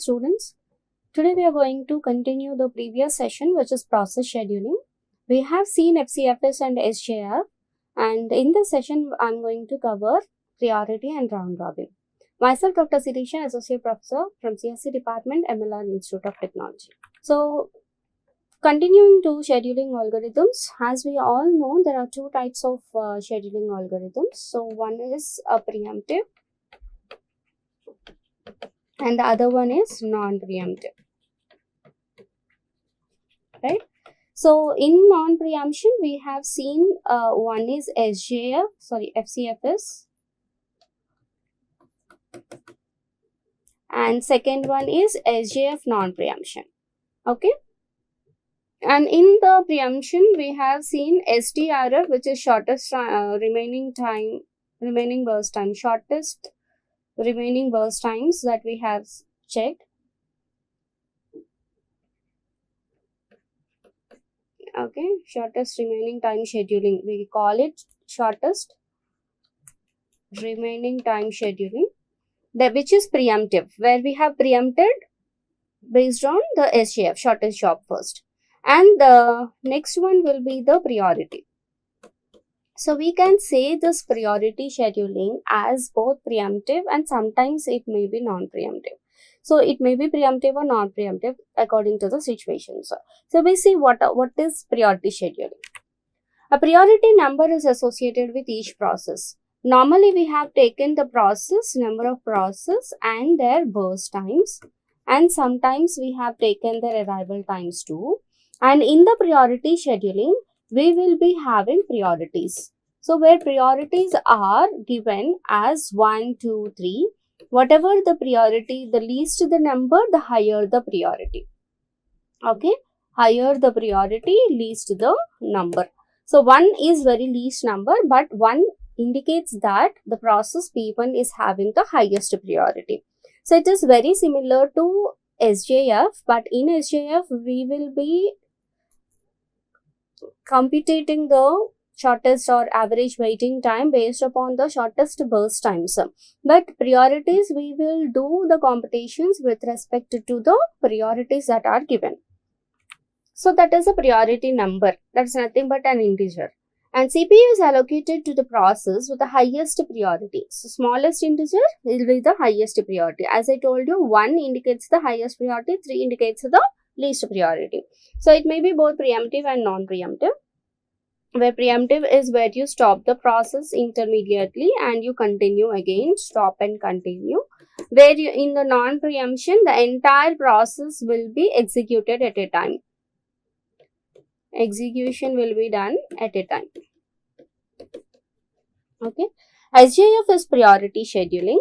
students. Today we are going to continue the previous session, which is process scheduling. We have seen FCFS and SJF, and in this session I am going to cover priority and round robin. Myself Dr. Shirisha, Associate Professor from CSC Department, MLR Institute of Technology. So, continuing to scheduling algorithms, as we all know, there are two types of scheduling algorithms. So, one is a preemptive and the other one is non-preemptive, right? So, in non-preemption, we have seen one is FCFS, and second one is SJF non-preemption, okay? And in the preemption, we have seen STRF, which is shortest remaining burst time, shortest remaining burst times that we have checked. Okay, shortest remaining time scheduling. We call it shortest remaining time scheduling, which is preemptive, where we have preempted based on the SJF, shortest job first. And the next one will be the priority. So we can say this priority scheduling as both preemptive and sometimes it may be non-preemptive. So it may be preemptive or non-preemptive according to the situation. So we see what is priority scheduling. A priority number is associated with each process. Normally we have taken the process, number of process and their burst times, and sometimes we have taken their arrival times too. And in the priority scheduling, we will be having priorities. So where priorities are given as 1, 2, 3, whatever the priority, the least the number, the higher the priority. Okay, higher the priority, least the number. So 1 is very least number, but 1 indicates that the process P1 is having the highest priority. So it is very similar to SJF, but in SJF we will be computing the shortest or average waiting time based upon the shortest burst times. But priorities, we will do the computations with respect to the priorities that are given. So that is a priority number. That's nothing but an integer. And CPU is allocated to the process with the highest priority. So smallest integer will be the highest priority. As I told you, 1 indicates the highest priority, 3 indicates the least priority. So it may be both preemptive and non-preemptive. Where preemptive is where you stop the process intermediately and you continue again, stop and continue. Where you, in the non-preemption, the entire process will be executed at a time. Execution will be done at a time. Okay. SJF is priority scheduling.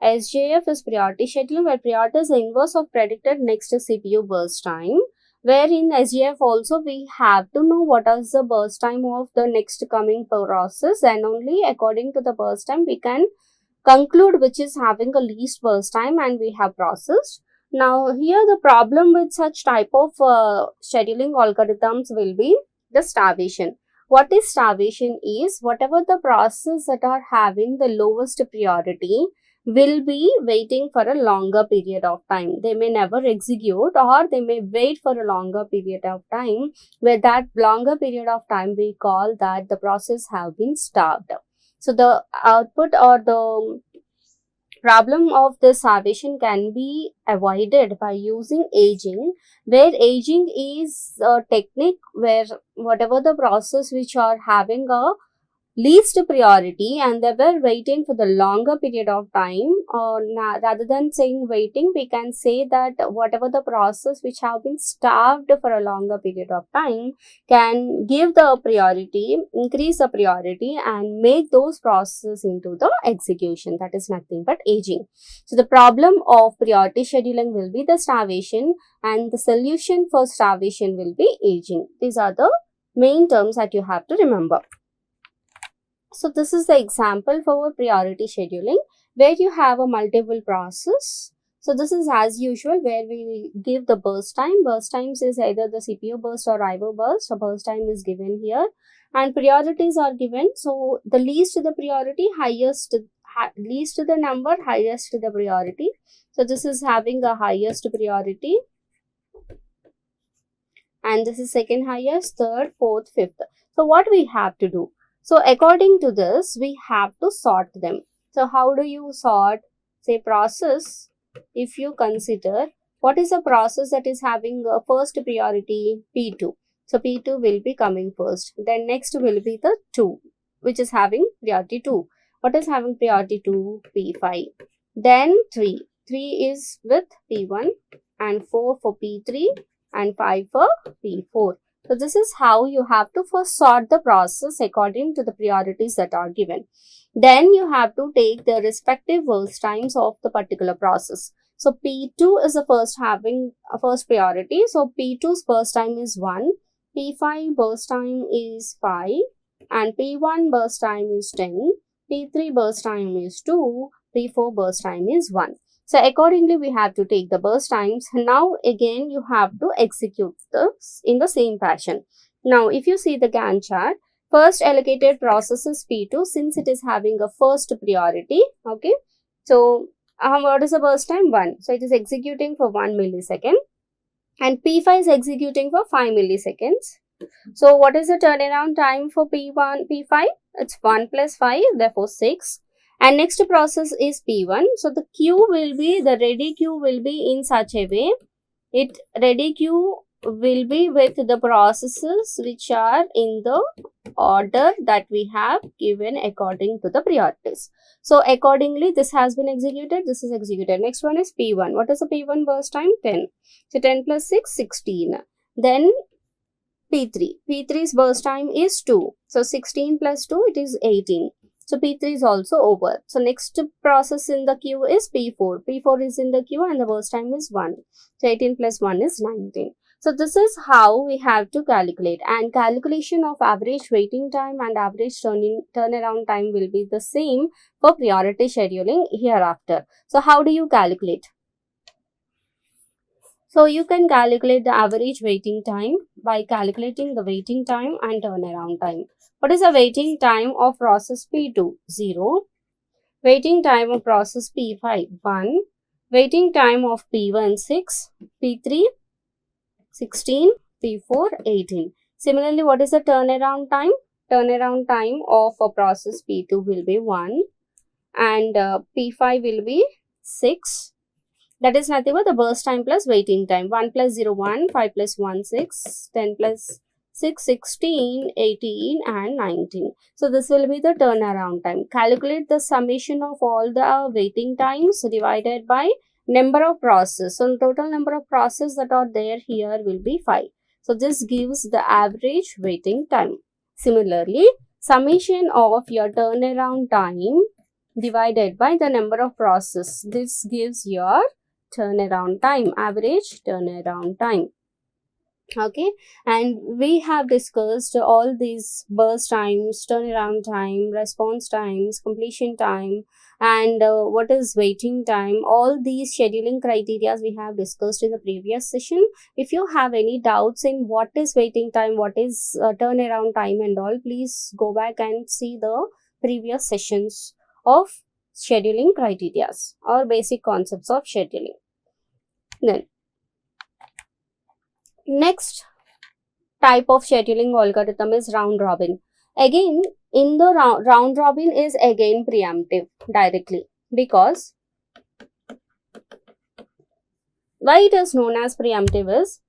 SJF is priority scheduling where priority is the inverse of predicted next CPU burst time. Where in SJF also we have to know what is the burst time of the next coming process, and only according to the burst time we can conclude which is having a least burst time and we have processed. Now here the problem with such type of scheduling algorithms will be the starvation. What is starvation is whatever the process that are having the lowest priority will be waiting for a longer period of time. They may never execute or they may wait for a longer period of time, where that longer period of time we call that the process have been starved. So the output or the problem of this starvation can be avoided by using aging, where aging is a technique where whatever the process which are having a least priority and they were waiting for the longer period of time, or rather than saying waiting, we can say that whatever the process which have been starved for a longer period of time can give the priority, increase the priority and make those processes into the execution. That is nothing but aging. So the problem of priority scheduling will be the starvation and the solution for starvation will be aging. These are the main terms that you have to remember. So this is the example for priority scheduling where you have a multiple process. So this is as usual where we give the burst time. Burst times is either the CPU burst or IO burst. So burst time is given here and priorities are given. So the least the priority, least to the number, highest to the priority. So this is having a highest priority, and this is second highest, third, fourth, fifth. So what we have to do? So according to this, we have to sort them. So how do you sort? Say process, if you consider what is a process that is having a first priority P2. So P2 will be coming first. Then next will be the 2, which is having priority 2. What is having priority 2? P5. Then 3. 3 is with P1 and 4 for P3 and 5 for P4. So this is how you have to first sort the process according to the priorities that are given. Then you have to take the respective burst times of the particular process. So P2 is the first having a first priority. So P2's burst time is 1, P5 burst time is 5, and P1 burst time is 10, P3 burst time is 2, P4 burst time is 1. So accordingly, we have to take the burst times. Now again, you have to execute this in the same fashion. Now, if you see the Gantt chart, first allocated process is P2 since it is having a first priority. Okay. So what is the burst time? 1. So it is executing for 1 millisecond. And P5 is executing for 5 milliseconds. So what is the turnaround time for P1, P5? It's 1 plus 5, therefore 6. And next process is P1. So the ready queue will be in such a way, ready queue will be with the processes which are in the order that we have given according to the priorities. So accordingly, this has been executed, this is executed. Next one is P1. What is the P1 burst time? 10. So 10 plus 6, 16. Then P3. P3's burst time is 2. So 16 plus 2, it is 18. So P3 is also over. So next process in the queue is P4. P4 is in the queue and the burst time is 1. So 18 plus 1 is 19. So this is how we have to calculate, and calculation of average waiting time and average turnaround time will be the same for priority scheduling hereafter. So how do you calculate? So you can calculate the average waiting time by calculating the waiting time and turnaround time. What is the waiting time of process P2? 0. Waiting time of process P5? 1. Waiting time of P1? 6. P3? 16. P4? 18. Similarly, what is the turnaround time? Turnaround time of a process P2 will be 1 and P5 will be 6. That is nothing but the burst time plus waiting time. 1 plus 0, 1, 5 plus 1, 6, 10 plus 6, 16, 18 and 19. So this will be the turnaround time. Calculate the summation of all the waiting times divided by number of processes. So total number of processes that are there here will be 5. So this gives the average waiting time. Similarly, summation of your turnaround time divided by the number of processes. This gives your turnaround time, average turnaround time. Okay, and we have discussed all these burst times, turnaround time, response times, completion time, and what is waiting time. All these scheduling criteria we have discussed in the previous session. If you have any doubts in what is waiting time, what is turnaround time and all, please go back and see the previous sessions of scheduling criteria or basic concepts of scheduling. Then next type of scheduling algorithm is round robin. Again, in the round robin is again preemptive directly, because why it is known as preemptive is,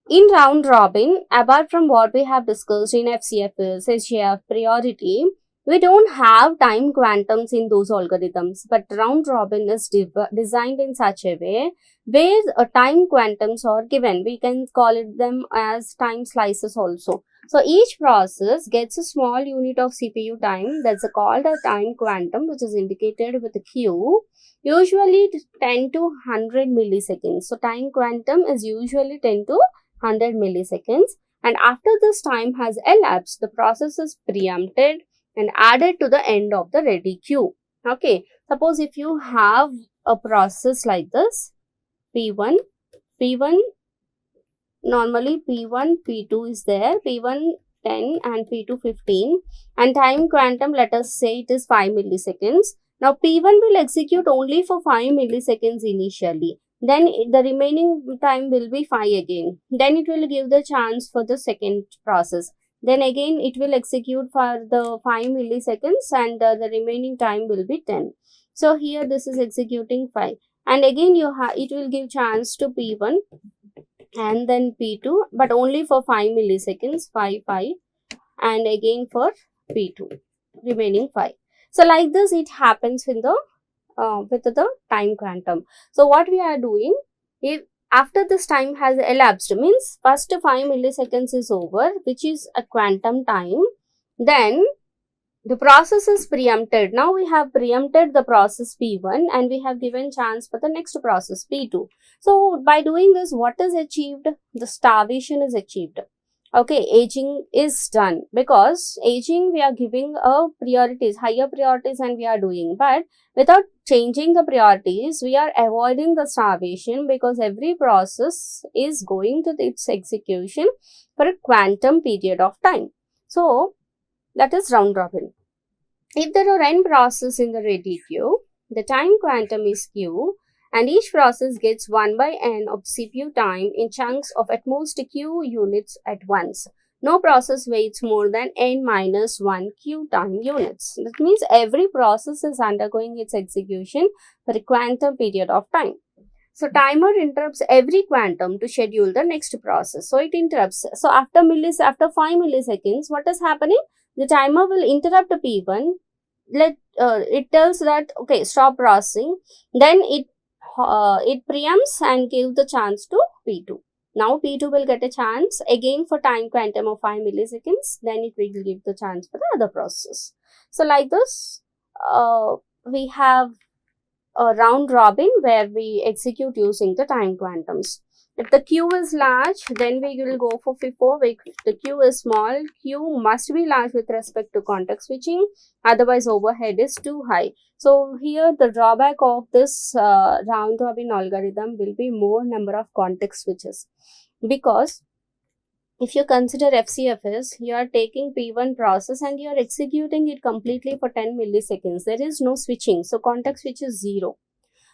in round robin, apart from what we have discussed in FCFs, SGF, priority, we don't have time quantums in those algorithms, but round robin is designed in such a way where time quantums are given. We can call it them as time slices also. So each process gets a small unit of CPU time, that's called a time quantum, which is indicated with a Q, usually 10 to 100 milliseconds. So time quantum is usually 10 to 100 milliseconds, and after this time has elapsed, the process is preempted and added to the end of the ready queue. Okay, suppose if you have a process like this, P1, normally P1, P2 is there. P1 10 and P2 15, and time quantum, let us say it is 5 milliseconds. Now P1 will execute only for 5 milliseconds initially. Then the remaining time will be 5 again. Then it will give the chance for the second process. Then again it will execute for the 5 milliseconds and the remaining time will be 10. So here this is executing 5. And again it will give chance to P1 and then P2, but only for 5 milliseconds, 5, 5, and again for P2, remaining 5. So like this it happens with the time quantum. So what we are doing, if after this time has elapsed, means first 5 milliseconds is over, which is a quantum time, then the process is preempted. Now we have preempted the process P1 and we have given chance for the next process P2. So by doing this, what is achieved? The starvation is achieved. Okay, aging is done, because aging we are giving a priorities, higher priorities, and we are doing, but without changing the priorities, we are avoiding the starvation, because every process is going to its execution for a quantum period of time. So that is round robin. If there are n processes in the ready queue, the time quantum is q, and each process gets 1 by n of CPU time in chunks of at most q units at once. No process waits more than n minus 1 q time units. That means every process is undergoing its execution for a quantum period of time. So timer interrupts every quantum to schedule the next process. So it interrupts. So after 5 milliseconds, what is happening? The timer will interrupt P1. It tells that okay, stop processing. Then it preempts and gives the chance to P2. Now P2 will get a chance again for time quantum of 5 milliseconds. Then it will give the chance for the other process. So like this, we have a round robin where we execute using the time quantums. If the queue is large, then we will go for FIFO. If the queue is small, queue must be large with respect to context switching, otherwise overhead is too high. So here the drawback of this round robin algorithm will be more number of context switches, because if you consider FCFS, you are taking P1 process and you are executing it completely for 10 milliseconds. There is no switching, so context switch is 0.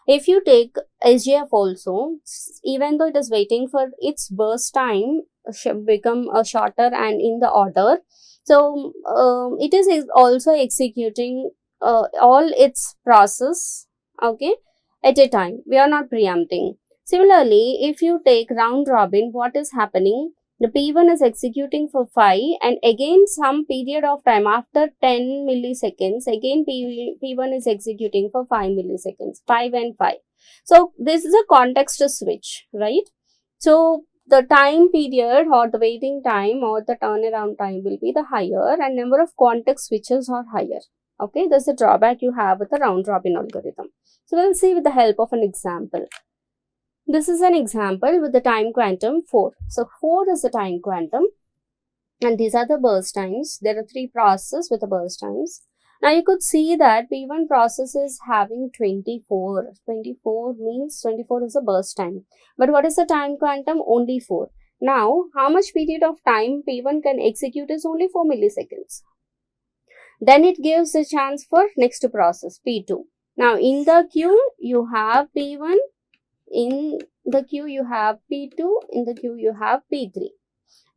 If you take SJF also, even though it is waiting for its burst time should become shorter and in the order, so it is also executing all its process, okay, at a time. We are not preempting. Similarly, if you take round robin, what is happening? The P1 is executing for 5 and again some period of time after 10 milliseconds, again P1 is executing for 5 milliseconds, 5 and 5. So this is a context switch, right? So the time period or the waiting time or the turnaround time will be the higher and number of context switches are higher. Okay, that's the drawback you have with the round robin algorithm. So we'll see with the help of an example. This is an example with the time quantum 4. So 4 is the time quantum and these are the burst times. There are 3 processes with the burst times. Now you could see that P1 process is having 24. 24 means 24 is a burst time. But what is the time quantum? Only 4. Now how much period of time P1 can execute is only 4 milliseconds. Then it gives a chance for next process P2. Now in the queue you have P1. In the queue you have P2, in the queue you have P3.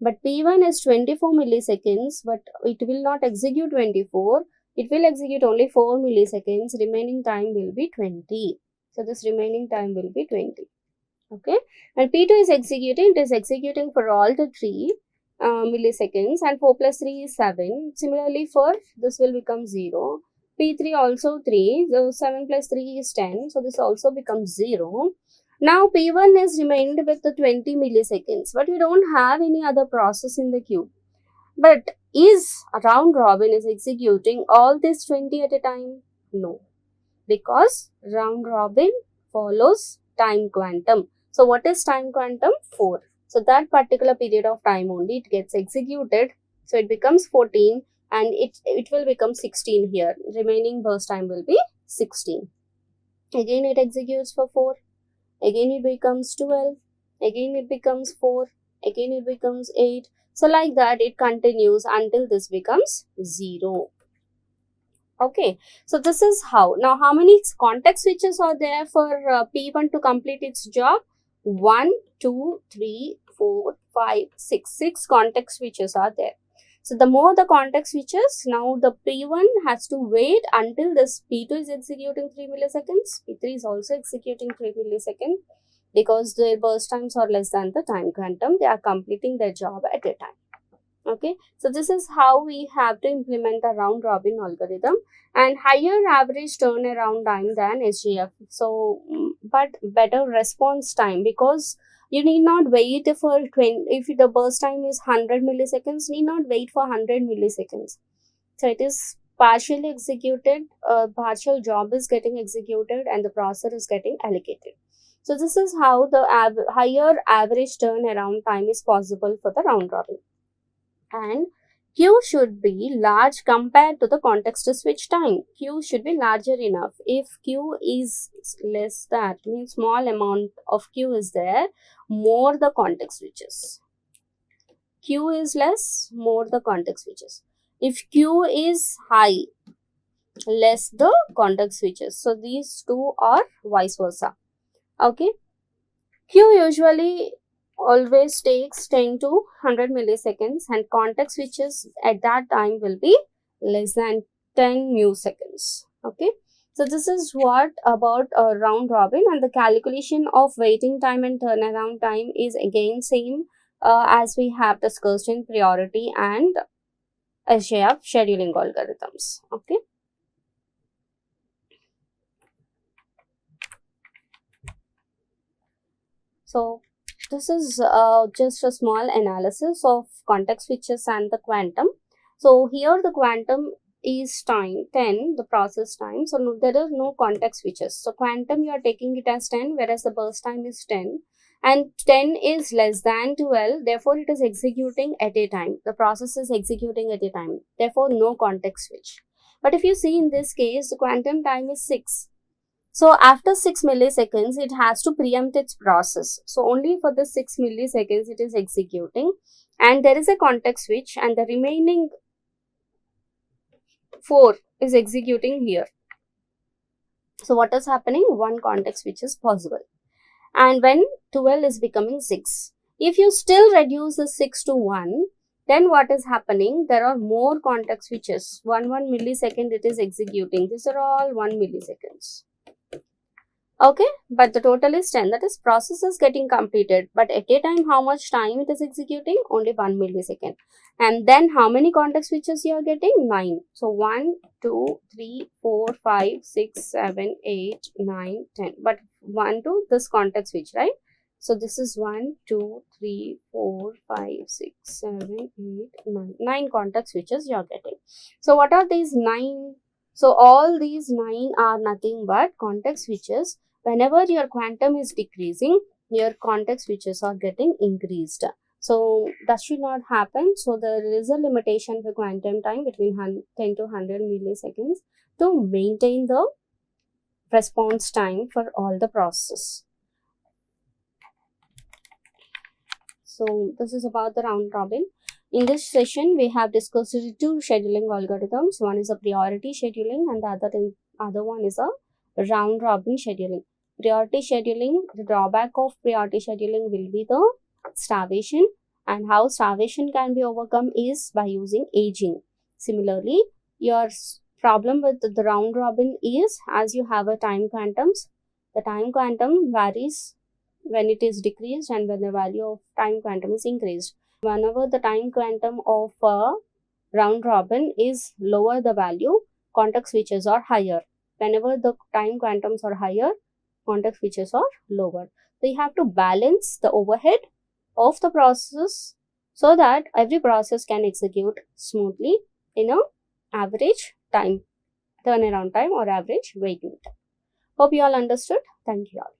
But P1 is 24 milliseconds, but it will not execute 24. It will execute only 4 milliseconds. Remaining time will be 20. So this remaining time will be 20. Okay. And P2 is executing, it is executing for all the 3 milliseconds and 4 plus 3 is 7. Similarly for this will become 0. P3 also 3. So 7 plus 3 is 10. So this also becomes 0. Now P1 is remained with the 20 milliseconds, but we don't have any other process in the queue. But is round robin is executing all this 20 at a time? No, because round robin follows time quantum. So what is time quantum? 4. So that particular period of time only it gets executed. So it becomes 14 and it will become 16 here. Remaining burst time will be 16. Again it executes for 4. Again it becomes 12, again it becomes 4, again it becomes 8. So like that it continues until this becomes 0. Okay, so this is how. Now how many context switches are there for P1 to complete its job? 1, 2, 3, 4, 5, 6. 6 context switches are there. So the more the context switches, now the P1 has to wait until this P2 is executing 3 milliseconds. P3 is also executing 3 milliseconds because their burst times are less than the time quantum. They are completing their job at a time. Okay, so this is how we have to implement the round robin algorithm, and higher average turnaround time than SGF. So, but better response time, because you need not wait for 20, if the burst time is 100 milliseconds, need not wait for 100 milliseconds. So it is partially executed, partial job is getting executed and the processor is getting allocated. So this is how the higher average turnaround time is possible for the round robin. And Q should be large compared to the context switch time. Q should be larger enough. If Q is less, that means small amount of Q is there, more the context switches. Q is less, more the context switches. If Q is high, less the context switches. So these two are vice versa. Okay. Q usually always takes 10 to 100 milliseconds, and context switches at that time will be less than 10 milliseconds. Okay, so this is what about a round robin, and the calculation of waiting time and turnaround time is again same as we have discussed in priority and SJF scheduling algorithms. Okay. So this is just a small analysis of context switches and the quantum. So here the quantum is time 10, the process time. So no, there are no context switches. So quantum you are taking it as 10, whereas the burst time is 10. And 10 is less than 12, therefore it is executing at a time. The process is executing at a time, therefore no context switch. But if you see in this case, the quantum time is 6. So after 6 milliseconds, it has to preempt its process. So only for the 6 milliseconds it is executing, and there is a context switch, and the remaining 4 is executing here. So what is happening? One context switch is possible. And when 12 is becoming 6, if you still reduce the 6 to 1, then what is happening? There are more context switches. 1 millisecond it is executing. These are all 1 milliseconds. Okay, but the total is 10, that is process is getting completed, but at a time how much time it is executing? Only 1 millisecond. And then how many context switches you are getting? 9. So 1, 2, 3, 4, 5, 6, 7, 8, 9, 10. But 1 to this context switch, right? So this is 1, 2, 3, 4, 5, 6, 7, 8, 9. 9 context switches you are getting. So what are these 9? So all these 9 are nothing but context switches. Whenever your quantum is decreasing, your context switches are getting increased. So that should not happen. So there is a limitation for quantum time between 10 to 100 milliseconds to maintain the response time for all the process. So this is about the round robin. In this session, we have discussed two scheduling algorithms. One is a priority scheduling and the other one is a round robin scheduling. Priority scheduling, the drawback of priority scheduling will be the starvation, and how starvation can be overcome is by using aging. Similarly, your problem with the round robin is, as you have a time quantums, the time quantum varies when it is decreased and when the value of time quantum is increased. Whenever the time quantum of a round robin is lower the value, context switches are higher. Whenever the time quantums are higher, context switches are lower. So you have to balance the overhead of the process so that every process can execute smoothly in a average time turnaround time or average waiting time. Hope you all understood. Thank you all.